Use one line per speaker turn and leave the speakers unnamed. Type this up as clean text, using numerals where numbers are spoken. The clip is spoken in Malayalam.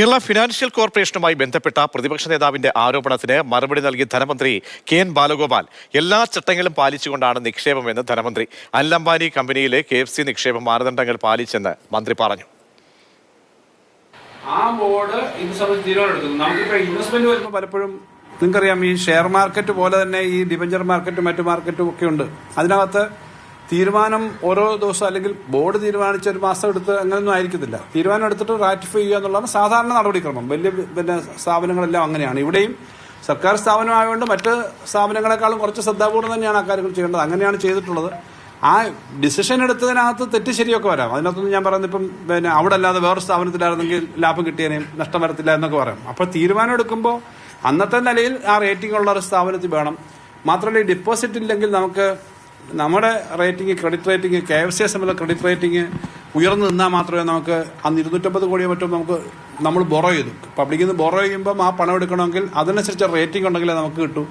കേരള ഫിനാൻഷ്യൽ കോർപ്പറേഷനുമായി ബന്ധപ്പെട്ട പ്രതിപക്ഷ നേതാവിന്റെ ആരോപണത്തിന് മറുപടി നൽകിയ ധനമന്ത്രി കെ.എൻ. ബാലഗോപാൽ എല്ലാ ചട്ടങ്ങളും പാലിച്ചുകൊണ്ടാണ് നിക്ഷേപമെന്ന് ധനമന്ത്രി. അനിൽ അംബാനി കമ്പനിയിലെ KFC നിക്ഷേപം മാനദണ്ഡങ്ങൾ പാലിച്ചെന്ന് മന്ത്രി പറഞ്ഞു.
ആ ബോർഡ് ഇത് സംബന്ധിച്ച് തീരുമാനമെടുക്കുന്നു. നമുക്കിപ്പോൾ ഇൻവെസ്റ്റ്മെന്റ് വരുമ്പോൾ പലപ്പോഴും നിങ്ങൾക്കറിയാം, ഈ ഷെയർ മാർക്കറ്റ് പോലെ തന്നെ ഈ ഡിബഞ്ചർ മാർക്കറ്റും മറ്റു മാർക്കറ്റും ഒക്കെ ഉണ്ട്. അതിനകത്ത് തീരുമാനം ഓരോ ദിവസം അല്ലെങ്കിൽ ബോർഡ് തീരുമാനിച്ച ഒരു മാസം എടുത്ത് അങ്ങനെയൊന്നും ആയിരിക്കത്തില്ല. തീരുമാനം എടുത്തിട്ട് റാറ്റിഫൈ ചെയ്യുക എന്നുള്ളതാണ് സാധാരണ നടപടിക്രമം. വലിയ സ്ഥാപനങ്ങളെല്ലാം അങ്ങനെയാണ്. ഇവിടെയും സർക്കാർ സ്ഥാപനമായതുകൊണ്ട് മറ്റ് സ്ഥാപനങ്ങളെക്കാളും കുറച്ച് ശ്രദ്ധാപൂർവ്വം തന്നെയാണ് അക്കാര്യങ്ങൾ ചെയ്യേണ്ടത്. അങ്ങനെയാണ് ചെയ്തിട്ടുള്ളത്. ആ ഡിസിഷൻ എടുത്തതിനകത്ത് തെറ്റ് ശരിയൊക്കെ വരാം. അതിനകത്തൊന്നും ഞാൻ പറയുന്നത് ഇപ്പം അവിടെ അല്ലാതെ വേറെ സ്ഥാപനത്തിലായിരുന്നെങ്കിൽ ലാഭം കിട്ടിയതിനെയും നഷ്ടം വരത്തില്ല എന്നൊക്കെ പറയാം. അപ്പോൾ തീരുമാനം എടുക്കുമ്പോൾ അന്നത്തെ നിലയിൽ ആ റേറ്റിംഗ് ഉള്ള ഒരു സ്ഥാപനത്തിൽ വേണം. മാത്രമല്ല, ഈ ഡിപ്പോസിറ്റ് ഇല്ലെങ്കിൽ നമുക്ക് നമ്മുടെ റേറ്റിംഗ്, ക്രെഡിറ്റ് റേറ്റിംഗ്, KFCയെ സംബന്ധിച്ച ക്രെഡിറ്റ് റേറ്റിംഗ് ഉയർന്നു നിന്നാൽ മാത്രമേ നമുക്ക് അന്ന് 250 കോടിയോ മറ്റോ നമ്മൾ ബൊറോ ചെയ്തു. പബ്ലിക്കിൽ നിന്ന് ബൊറോ ചെയ്യുമ്പം ആ പണം എടുക്കണമെങ്കിൽ അതിനനുസരിച്ച് റേറ്റിംഗ് ഉണ്ടെങ്കിലേ നമുക്ക് കിട്ടൂ.